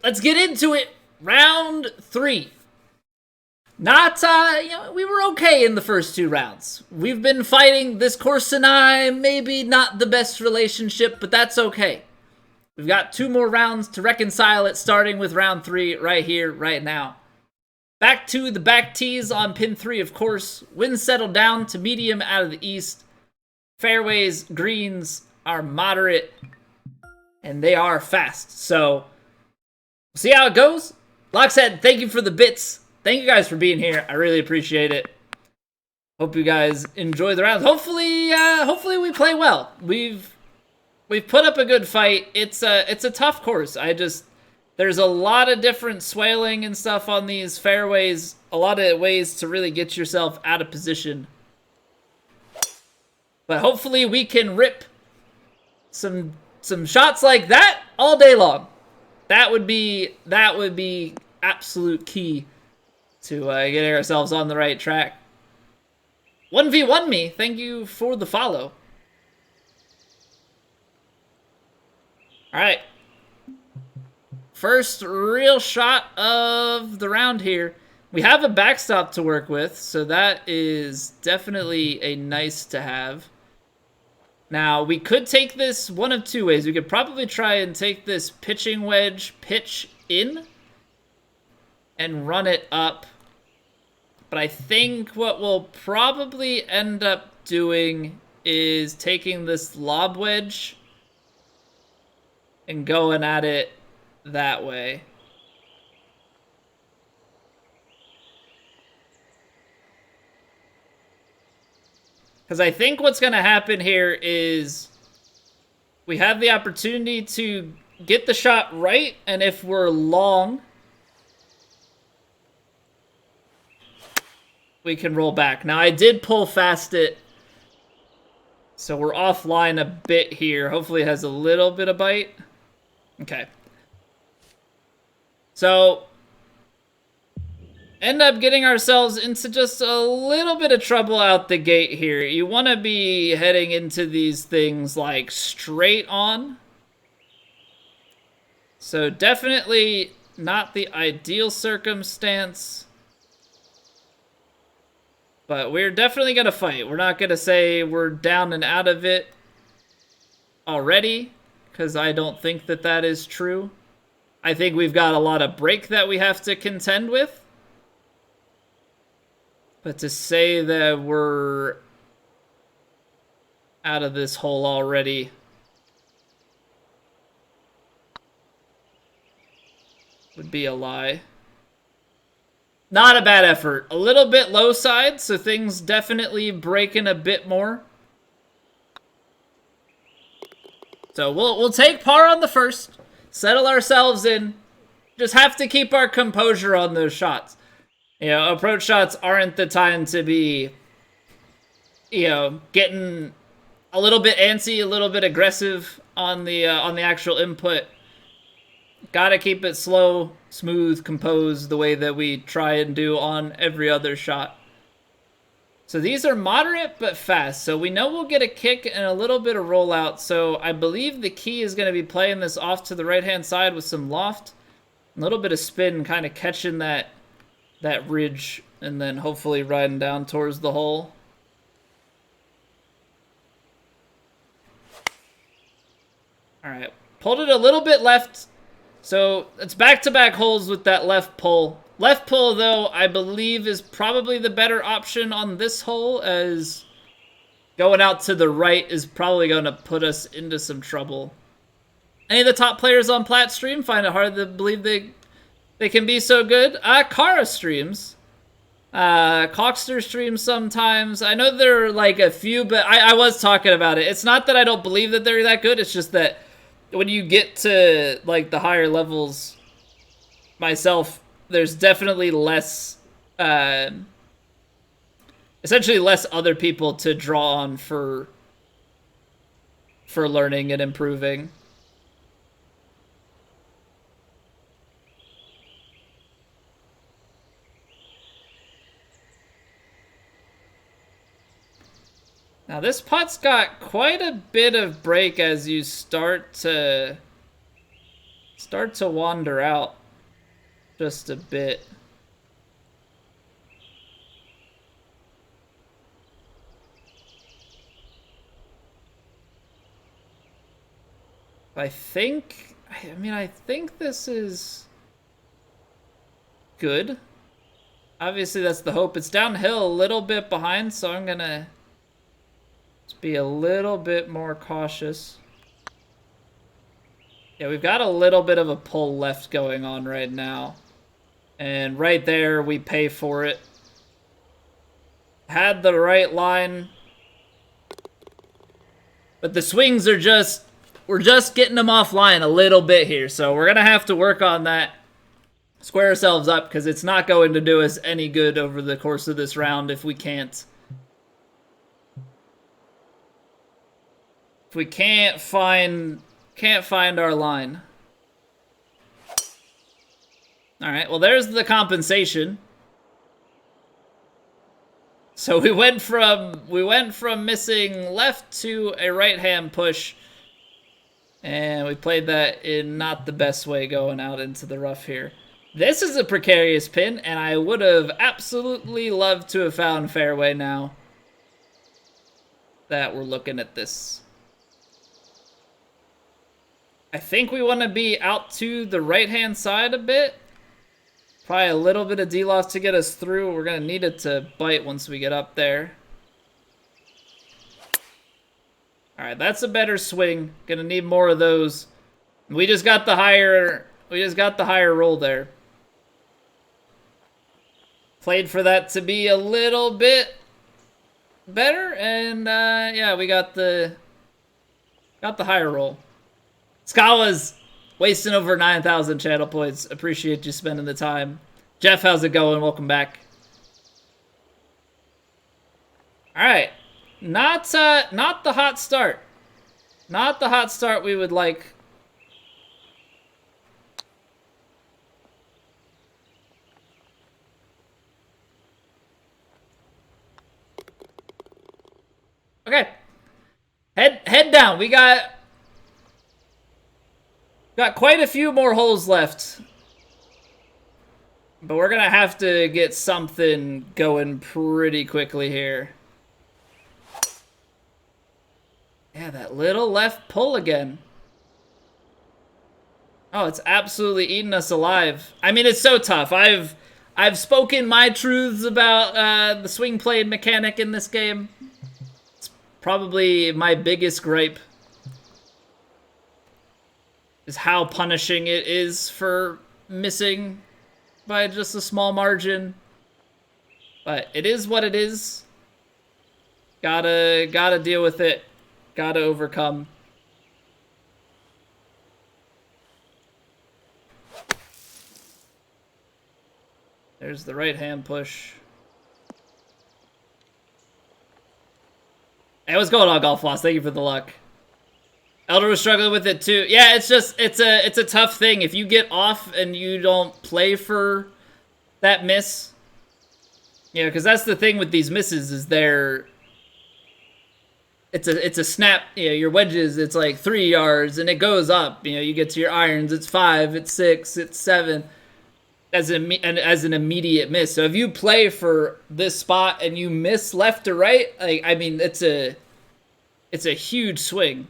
let's get into it. Round 3. Not, we were okay in the first 2 rounds. We've been fighting this course and I, maybe not the best relationship, but that's okay. We've got 2 more rounds to reconcile it, starting with round 3 right here, right now. Back to the back tees on pin 3, of course. Winds settle down to medium out of the east. Fairways, greens are moderate, and they are fast. So, we'll see how it goes. Lockhead, thank you for the bits. Thank you guys for being here. I really appreciate it. Hope you guys enjoy the rounds. Hopefully we play well. We've put up a good fight. It's a tough course. There's a lot of different swaling and stuff on these fairways. A lot of ways to really get yourself out of position. But hopefully we can rip some shots like that all day long. That would be absolute key to getting ourselves on the right track. 1v1 me, thank you for the follow. Alright. First real shot of the round here. We have a backstop to work with, so that is definitely a nice to have. Now, we could take this one of 2 ways. We could probably try and take this pitching wedge, pitch in, and run it up. But I think what we'll probably end up doing is taking this lob wedge and going at it that way. Because I think what's going to happen here is we have the opportunity to get the shot right, and if we're long, we can roll back. Now, I did pull fast it, so we're offline a bit here. Hopefully it has a little bit of bite. Okay. So, end up getting ourselves into just a little bit of trouble out the gate here. You want to be heading into these things like straight on. So definitely not the ideal circumstance. But we're definitely going to fight. We're not going to say we're down and out of it already, because I don't think that that is true. I think we've got a lot of break that we have to contend with. But to say that we're out of this hole already would be a lie. Not a bad effort. A little bit low side, so things definitely breaking a bit more. So we'll take par on the first, settle ourselves in. Just have to keep our composure on those shots. You know, approach shots aren't the time to be, getting a little bit antsy, a little bit aggressive on the actual input. Gotta keep it slow, smooth, composed, the way that we try and do on every other shot. So these are moderate but fast. So we know we'll get a kick and a little bit of rollout. So I believe the key is going to be playing this off to the right-hand side with some loft. A little bit of spin, kind of catching that ridge, and then hopefully riding down towards the hole. All right, pulled it a little bit left. So it's back-to-back holes with that left pull. Left pull, though, I believe is probably the better option on this hole, as going out to the right is probably going to put us into some trouble. Any of the top players on Plat stream find it hard to believe they can be so good. Kara streams. Cockster streams sometimes. I know there are like a few, but I was talking about it. It's not that I don't believe that they're that good. It's just that when you get to like the higher levels, myself, there's definitely less, essentially less other people to draw on for learning and improving. Now this putt's got quite a bit of break as you start to start to wander out just a bit. I think this is good. Obviously, that's the hope. It's downhill a little bit behind, so I'm gonna just be a little bit more cautious. Yeah, we've got a little bit of a pull left going on right now. And right there, we pay for it. Had the right line. But the swings are just... We're just getting them offline a little bit here. So we're going to have to work on that. Square ourselves up, because it's not going to do us any good over the course of this round if we can't. If we can't find our line. Alright, well there's the compensation. So we went from missing left to a right hand push. And we played that in not the best way going out into the rough here. This is a precarious pin, and I would have absolutely loved to have found fairway now that we're looking at this. I think we want to be out to the right-hand side a bit. Probably a little bit of D-loft to get us through. We're going to need it to bite once we get up there. Alright, that's a better swing. Gonna need more of those. We just got the higher roll there. Played for that to be a little bit better, and yeah, we got the higher roll. Skawa's wasting over 9,000 channel points. Appreciate you spending the time. Jeff, how's it going? Welcome back. Alright. Not the hot start. Not the hot start we would like. Okay. Head down. We got quite a few more holes left. But we're gonna have to get something going pretty quickly here. Yeah, that little left pull again. Oh, it's absolutely eating us alive. I mean, it's so tough. I've spoken my truths about the swing play mechanic in this game. It's probably my biggest gripe. Is how punishing it is for missing by just a small margin. But it is what it is. Gotta deal with it. Gotta overcome. There's the right hand push. Hey, what's going on, Golf Floss? Thank you for the luck. Elder was struggling with it too. Yeah, it's a tough thing. If you get off and you don't play for that miss. Yeah, because that's the thing with these misses is it's a snap, you know, your wedges, it's like 3 yards, and it goes up. You know, you get to your irons, it's 5, it's 6, it's 7, as an immediate miss. So if you play for this spot and you miss left to right, like, I mean, it's a huge swing.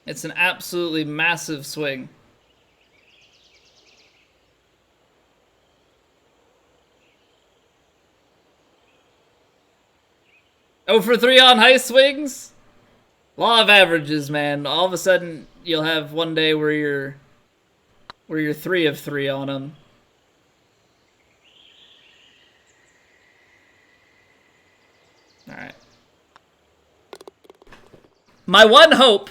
It's an absolutely massive swing. Oh for 3 on high swings? Law of averages, man. All of a sudden, you'll have one day where you're 3 of 3 on them. Alright. My one hope,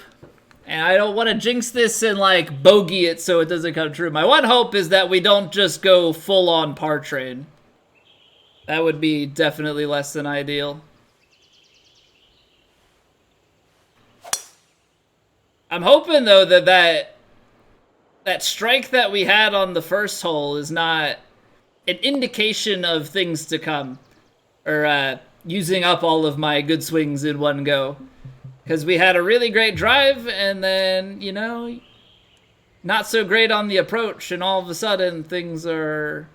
and I don't want to jinx this and like bogey it so it doesn't come true. My one hope is that we don't just go full on par train. That would be definitely less than ideal. I'm hoping, though, that strike that we had on the first hole is not an indication of things to come. Or using up all of my good swings in one go. Because we had a really great drive, and then, you know, not so great on the approach, and all of a sudden things are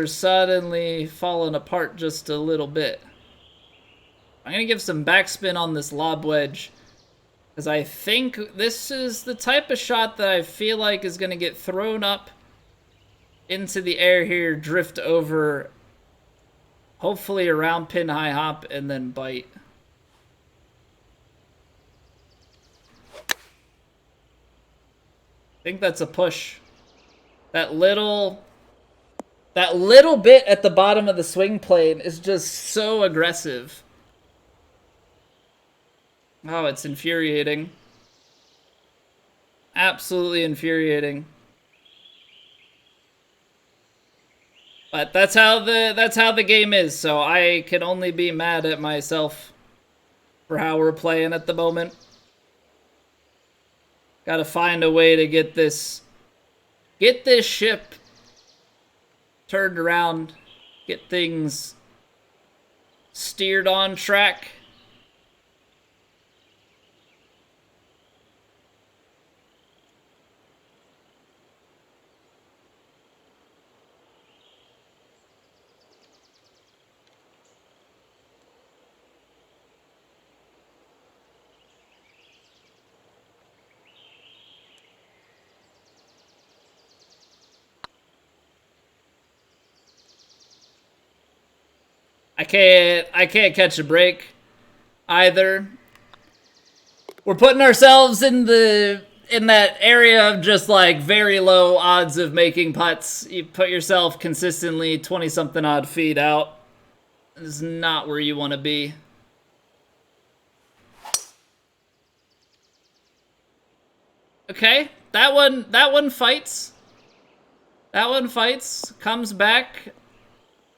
suddenly falling apart just a little bit. I'm gonna give some backspin on this lob wedge, because I think this is the type of shot that I feel like is gonna get thrown up into the air here, drift over, hopefully around pin high hop, and then bite. I think that's a push. That little bit at the bottom of the swing plane is just so aggressive. Oh, it's infuriating. Absolutely infuriating. But that's how the game is, so I can only be mad at myself for how we're playing at the moment. Gotta find a way to get this ship turned around, get things steered on track. I can't catch a break either. We're putting ourselves in that area of just like very low odds of making putts. You put yourself consistently 20-something odd feet out. This is not where you want to be. Okay, that one fights. That one fights, comes back.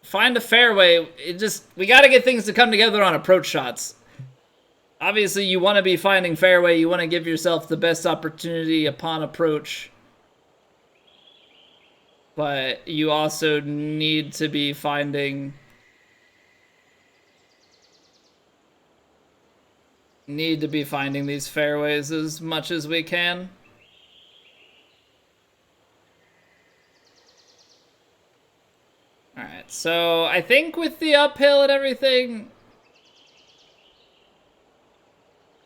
Find a fairway. We got to get things to come together on approach shots. Obviously, you want to be finding fairway. You want to give yourself the best opportunity upon approach. But you also need to be finding these fairways as much as we can. Alright, so I think with the uphill and everything,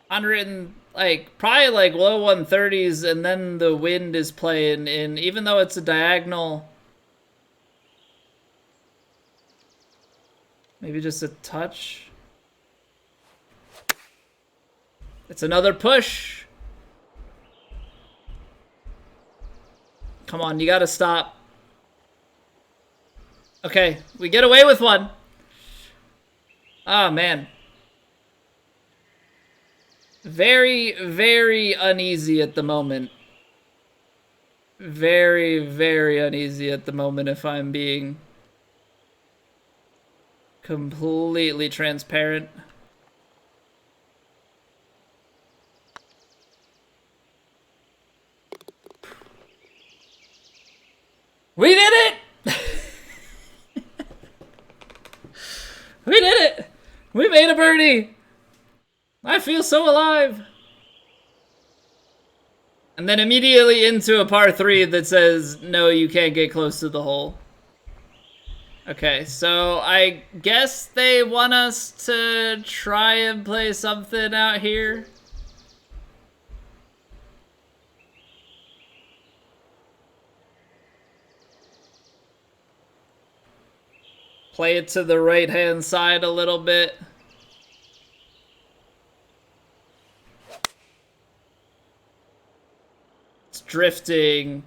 probably like low 130s, and then the wind is playing in, even though it's a diagonal, maybe just a touch. It's another push. Come on, you gotta stop. Okay, we get away with one. Oh, man. Very, very uneasy at the moment. Very, very uneasy at the moment, if I'm being completely transparent. We did it! We did it! We made a birdie! I feel so alive! And then immediately into a par 3 that says, no, you can't get close to the hole. Okay, so I guess they want us to try and play something out here. Play it to the right-hand side a little bit. It's drifting.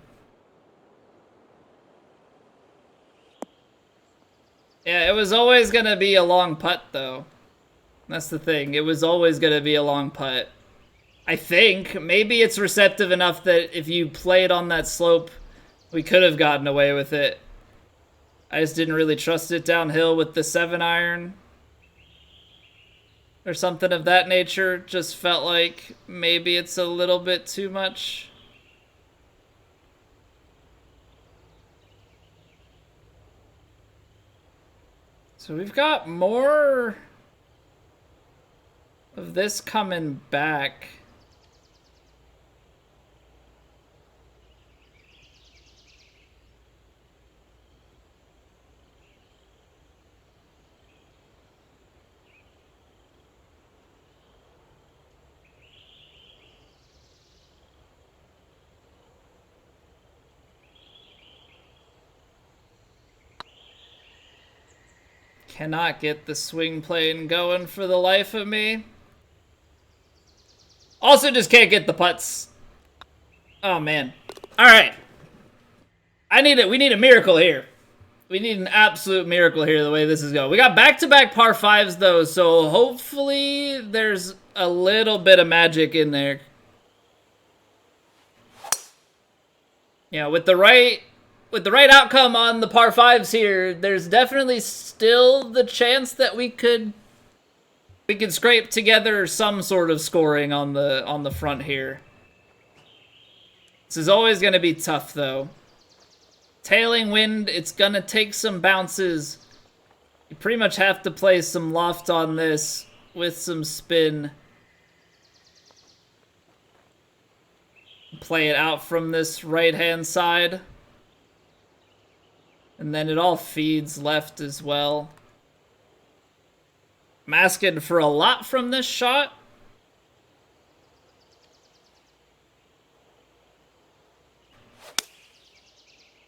Yeah, it was always going to be a long putt, though. That's the thing. It was always going to be a long putt. I think. Maybe it's receptive enough that if you played on that slope, we could have gotten away with it. I just didn't really trust it downhill with the 7-iron. Or something of that nature. Just felt like maybe it's a little bit too much. So we've got more of this coming back. Cannot get the swing plane going for the life of me. Also just can't get the putts. Oh, man. All right. We need a miracle here. We need an absolute miracle here the way this is going. We got back-to-back par 5s, though, so hopefully there's a little bit of magic in there. Yeah, with the right outcome on the par 5s here, there's definitely still the chance that we could scrape together some sort of scoring on the front here. This is always going to be tough, though. Tailing wind, it's going to take some bounces. You pretty much have to play some loft on this with some spin. Play it out from this right-hand side. And then it all feeds left as well. I'm asking for a lot from this shot.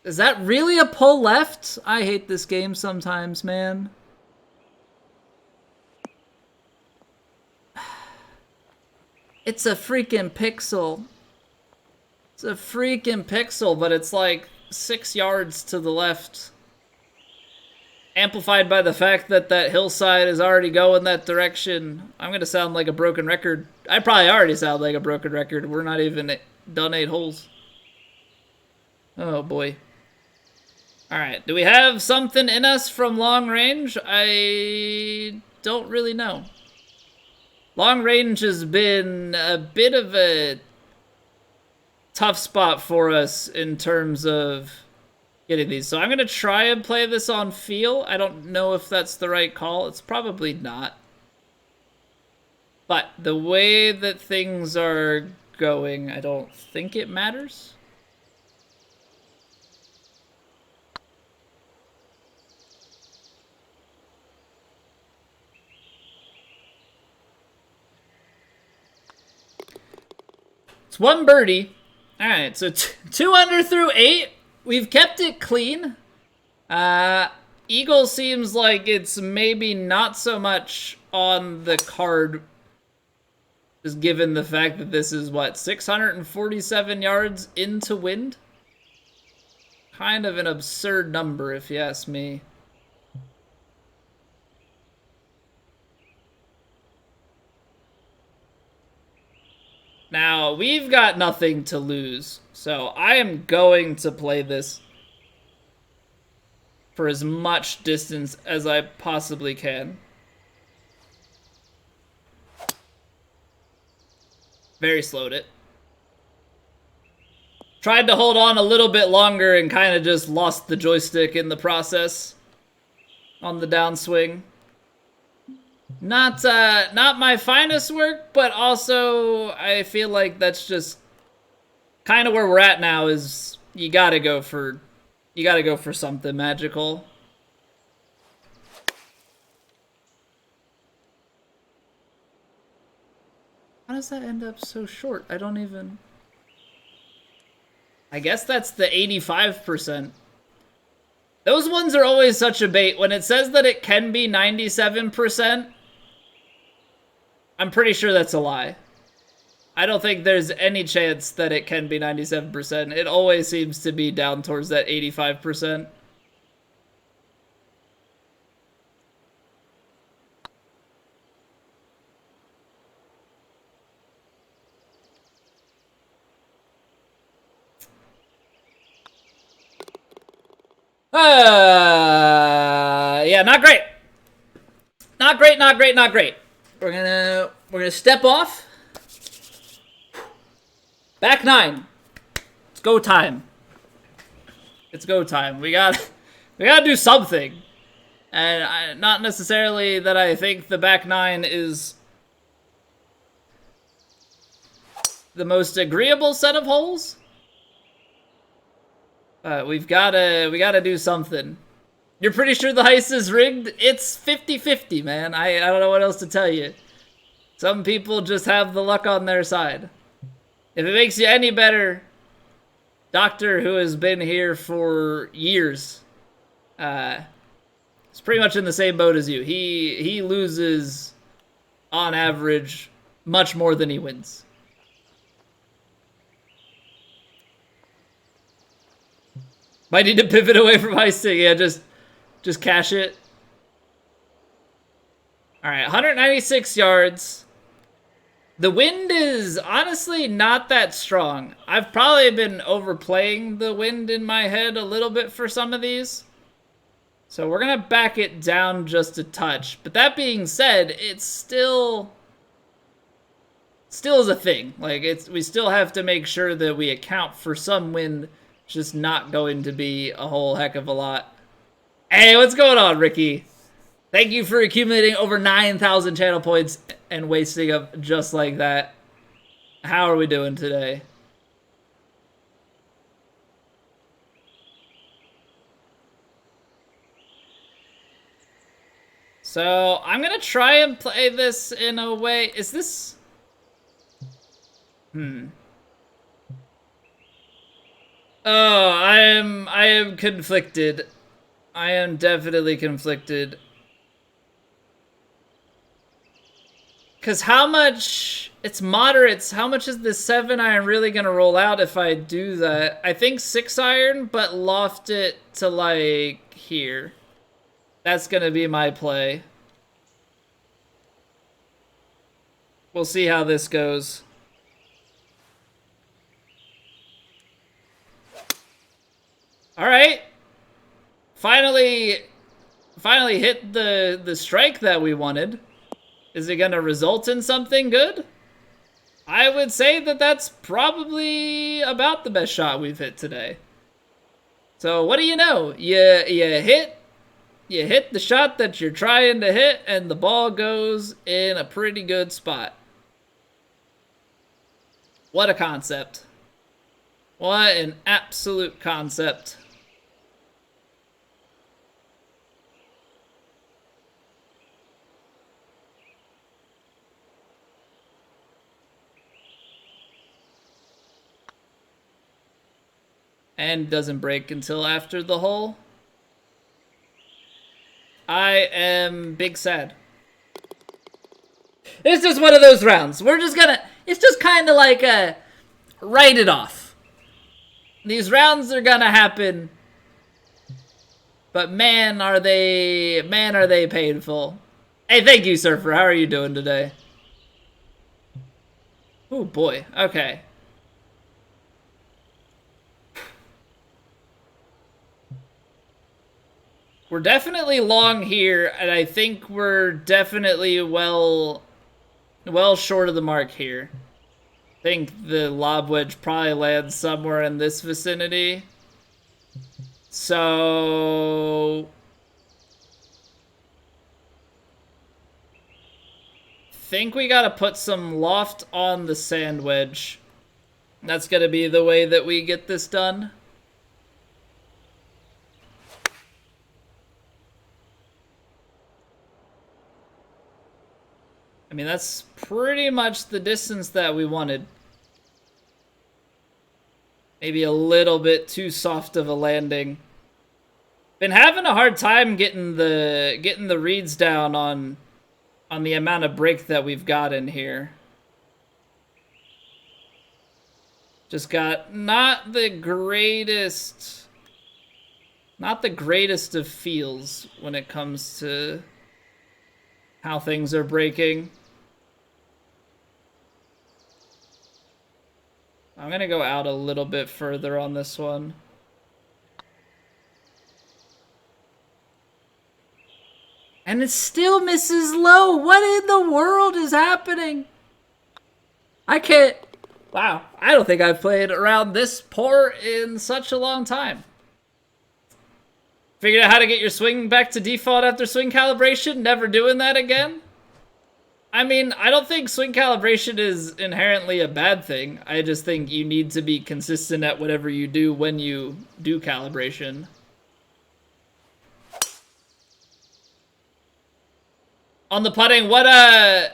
Is that really a pull left? I hate this game sometimes, man. It's a freaking pixel. It's a freaking pixel, but it's like 6 yards to the left. Amplified by the fact that that hillside is already going that direction. I'm going to sound like a broken record. I probably already sound like a broken record. We're not even done 8 holes. Oh, boy. All right, do we have something in us from long range? I don't really know. Long range has been a bit of a tough spot for us in terms of getting these. So I'm going to try and play this on feel. I don't know if that's the right call. It's probably not. But the way that things are going, I don't think it matters. It's 1 birdie. All right, so 2 under through 8. We've kept it clean. Eagle seems like it's maybe not so much on the card, just given the fact that this is, what, 647 yards into wind? Kind of an absurd number, if you ask me. Now, we've got nothing to lose, so I am going to play this for as much distance as I possibly can. Very slowed it. Tried to hold on a little bit longer and kind of just lost the joystick in the process on the downswing. Not my finest work, but also I feel like that's just kind of where we're at now. Is you gotta go for something magical. How does that end up so short? I don't even. I guess that's the 85%. Those ones are always such a bait. When it says that it can be 97%, I'm pretty sure that's a lie. I don't think there's any chance that it can be 97%. It always seems to be down towards that 85%. Yeah, not great. Not great, not great, not great. We're gonna step off. Back 9. It's go time. It's go time. We gotta do something. And not necessarily that I think the back 9 is the most agreeable set of holes. We gotta do something. You're pretty sure the heist is rigged? It's 50-50, man. I don't know what else to tell you. Some people just have the luck on their side. If it makes you any better, Doctor, who has been here for years, It's pretty much in the same boat as you. He loses, on average, much more than he wins. Might need to pivot away from icing. Yeah, just cash it. All right, 196 yards. The wind is honestly not that strong. I've probably been overplaying the wind in my head a little bit for some of these. So we're going to back it down just a touch. But that being said, it's still is a thing. Like, we still have to make sure that we account for some wind. It's just not going to be a whole heck of a lot. Hey, what's going on, Ricky? Thank you for accumulating over 9,000 channel points and wasting them just like that. How are we doing today? So, I'm going to try and play this in a way... Is this... Oh, I am conflicted. I am definitely conflicted. Because how much... It's moderates. How much is this 7-iron really going to roll out if I do that? I think 6-iron, but loft it to, like, here. That's going to be my play. We'll see how this goes. All right. Finally hit the strike that we wanted. Is it going to result in something good? I would say that that's probably about the best shot we've hit today. So what do you know? You hit the shot that you're trying to hit, and the ball goes in a pretty good spot. What a concept. What an absolute concept. And doesn't break until after the hole. I am big sad. It's just one of those rounds. We're just gonna... It's just kind of like a... Write it off. These rounds are gonna happen. But man, are they painful. Hey, thank you, Surfer. How are you doing today? Oh, boy. Okay. We're definitely long here, and I think we're definitely well short of the mark here. I think the lob wedge probably lands somewhere in this vicinity. So... think we gotta put some loft on the sand wedge. That's gonna be the way that we get this done. I mean, that's pretty much the distance that we wanted. Maybe a little bit too soft of a landing. Been having a hard time getting the reads down on the amount of break that we've got in here. Just got not the greatest of feels when it comes to how things are breaking. I'm gonna go out a little bit further on this one. And it still misses low. What in the world is happening? I can't... Wow, I don't think I've played around this poor in such a long time. Figured out how to get your swing back to default after swing calibration? Never doing that again? I mean, I don't think swing calibration is inherently a bad thing. I just think you need to be consistent at whatever you do when you do calibration. On the putting, what, I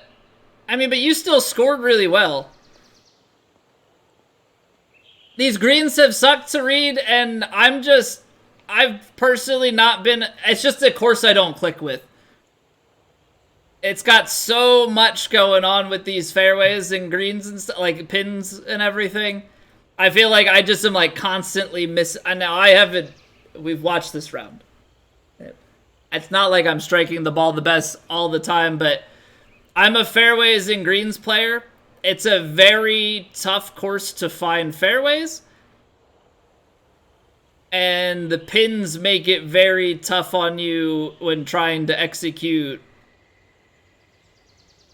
mean, but you still scored really well. These greens have sucked to read, and I'm just I've personally not been. It's just a course I don't click with. It's got so much going on with these fairways and greens and stuff, like pins and everything. I feel like I just am like constantly and now I haven't. We've watched this round. It's not like I'm striking the ball the best all the time, but I'm a fairways and greens player. It's a very tough course to find fairways. And the pins make it very tough on you when trying to execute,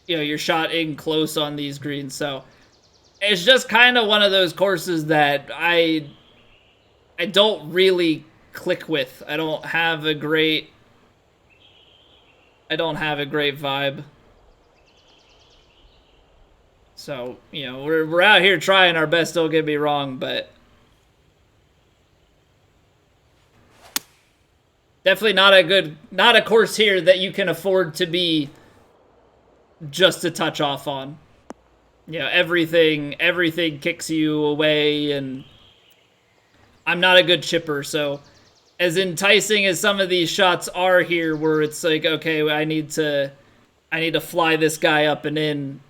you know, your shot in close on these greens. So it's just kind of one of those courses that I don't really click with. I don't have a great vibe. So, you know, we're out here trying our best, don't get me wrong, but definitely not a course here that you can afford to be just a touch off on. You know, everything kicks you away, and I'm not a good chipper, so as enticing as some of these shots are here, where it's like, okay, I need to fly this guy up and in.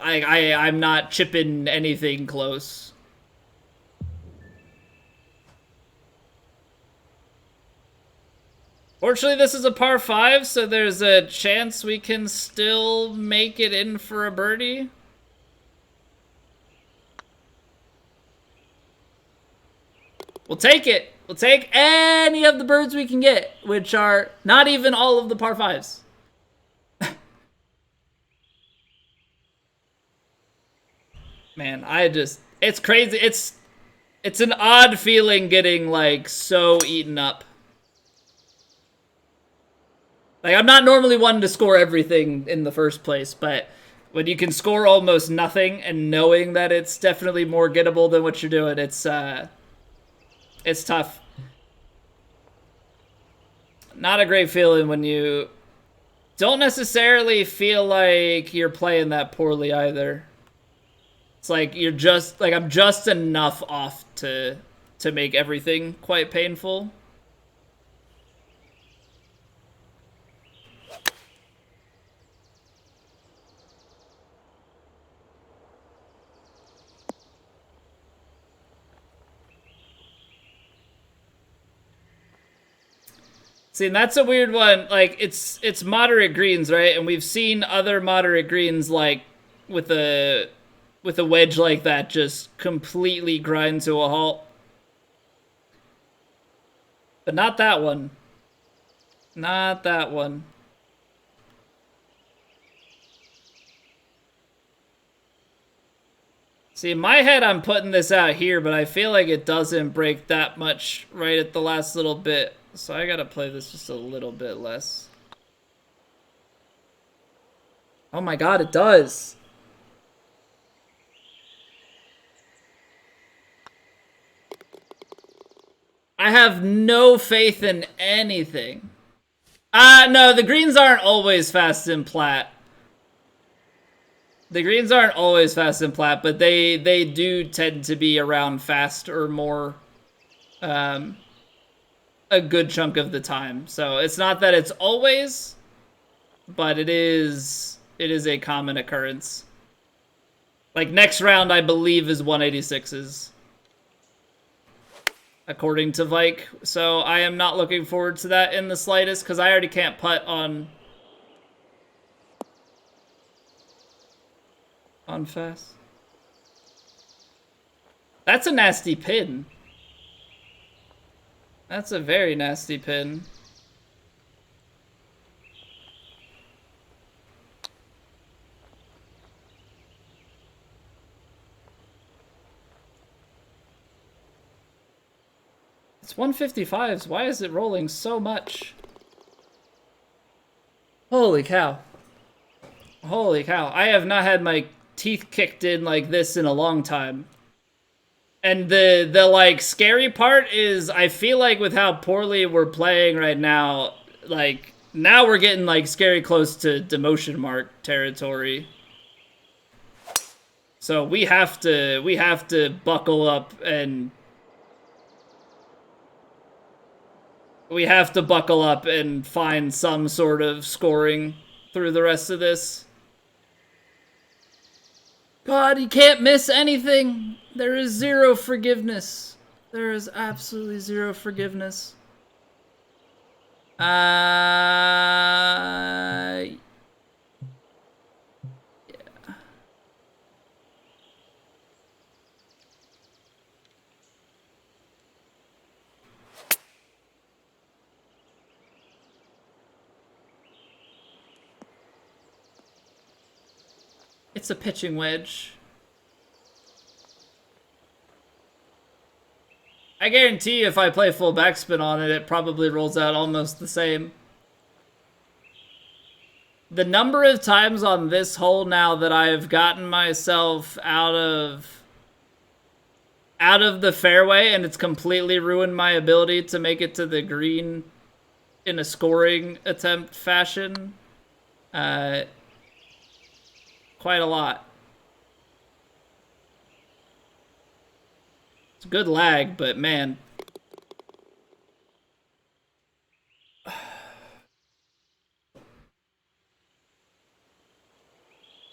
I'm not chipping anything close. Fortunately, this is a par 5, so there's a chance we can still make it in for a birdie. We'll take it. We'll take any of the birds we can get, which are not even all of the par 5s. Man, it's crazy. It's an odd feeling getting, like, so eaten up. Like, I'm not normally one to score everything in the first place, but when you can score almost nothing and knowing that it's definitely more gettable than what you're doing, it's tough. Not a great feeling when you don't necessarily feel like you're playing that poorly either. It's like I'm just enough off to make everything quite painful. See, and that's a weird one. Like, it's moderate greens, right? And we've seen other moderate greens, like, with a wedge like that, just completely grind to a halt. But not that one. Not that one. See, in my head, I'm putting this out here, but I feel like it doesn't break that much right at the last little bit. So I gotta play this just a little bit less. Oh my god, it does. I have no faith in anything. No, the greens aren't always fast in plat. The greens aren't always fast in plat, but they do tend to be around fast or more a good chunk of the time. So it's not that it's always, but it is a common occurrence. Like, next round, I believe, is 186s. According to Vike. So I am not looking forward to that in the slightest, because I already can't putt on fast. That's a nasty pin. That's a very nasty pin. It's 155s. Why is it rolling so much? Holy cow. Holy cow. I have not had my teeth kicked in like this in a long time. And the like scary part is, I feel like with how poorly we're playing right now, like now we're getting like scary close to demotion mark territory. So we have to buckle up and find some sort of scoring through the rest of this. God, you can't miss anything. There is zero forgiveness. There is absolutely zero forgiveness. Yeah. It's a pitching wedge. I guarantee if I play full backspin on it, it probably rolls out almost the same. The number of times on this hole now that I have gotten myself out of the fairway and it's completely ruined my ability to make it to the green in a scoring attempt fashion. Quite a lot. It's a good lag, but man.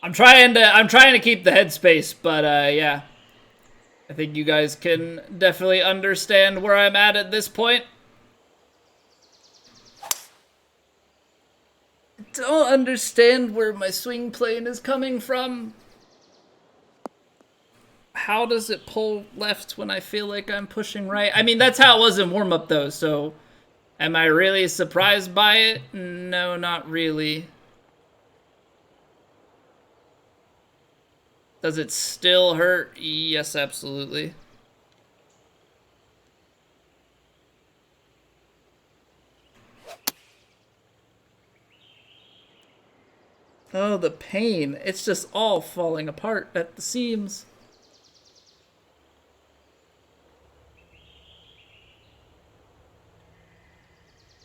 I'm trying to keep the headspace, but yeah. I think you guys can definitely understand where I'm at this point. I don't understand where my swing plane is coming from. How does it pull left when I feel like I'm pushing right? I mean, that's how it was in warm-up, though, so... Am I really surprised by it? No, not really. Does it still hurt? Yes, absolutely. Oh, the pain. It's just all falling apart at the seams.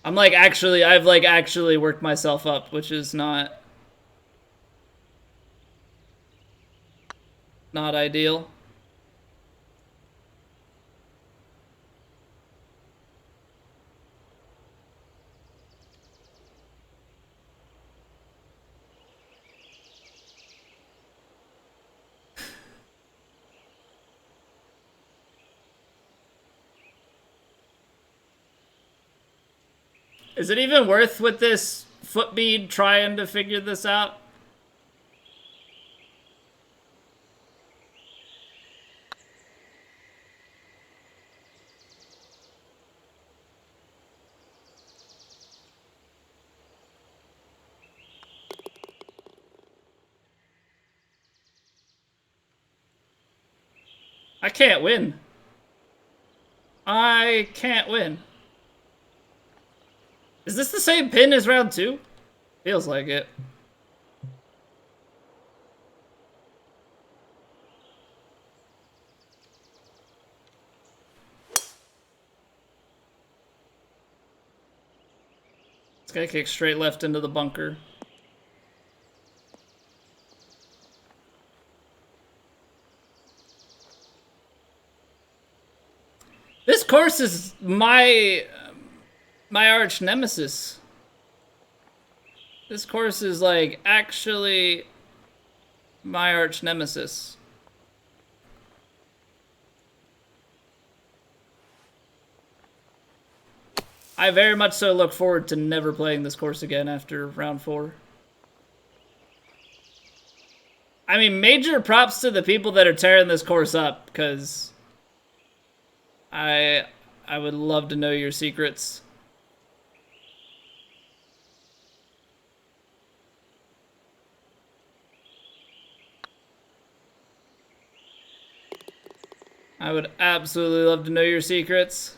I've actually worked myself up, which is not ideal. Is it even worth with this foot bead trying to figure this out? I can't win. I can't win. Is this the same pin as round 2? Feels like it. This guy kicks straight left into the bunker. This course is my arch nemesis. This course is like actually my arch nemesis. I very much so look forward to never playing this course again after round 4. I mean, major props to the people that are tearing this course up, because I would love to know your secrets. I would absolutely love to know your secrets.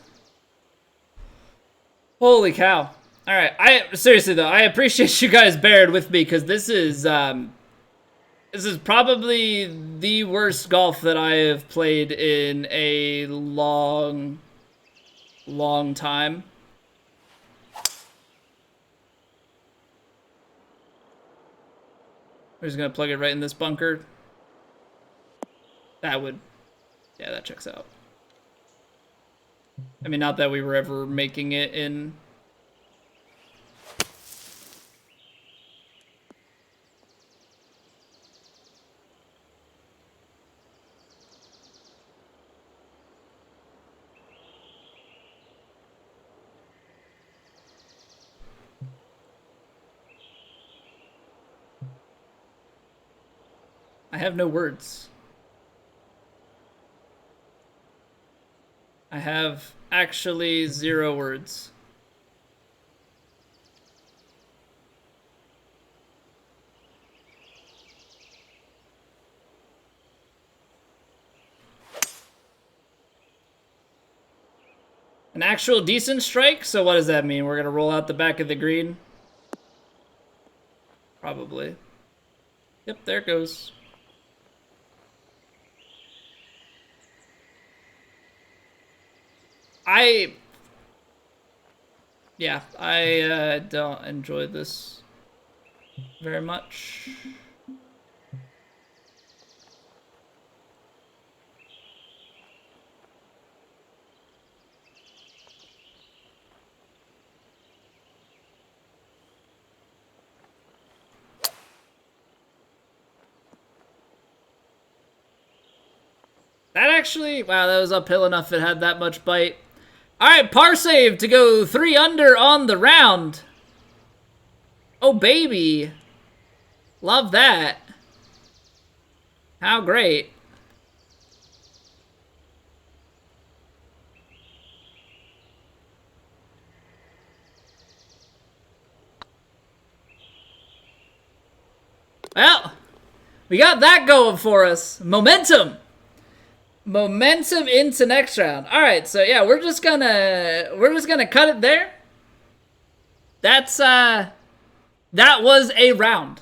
Holy cow. All right, seriously though, I appreciate you guys bearing with me, because this is probably the worst golf that I have played in a long time. We're just gonna plug it right in this bunker. That would, yeah, that checks out. I mean, not that we were ever making it in. I have no words. I have actually 0 words. An actual decent strike? So what does that mean? We're going to roll out the back of the green? Probably. Yep, there it goes. I don't enjoy this very much. That actually, wow, that was uphill enough it had that much bite. All right, par save to go 3 under on the round. Oh, baby. Love that. How great. Well, we got that going for us. Momentum. Momentum into next round. All right, so yeah, we're just gonna cut it there. That's that was a round.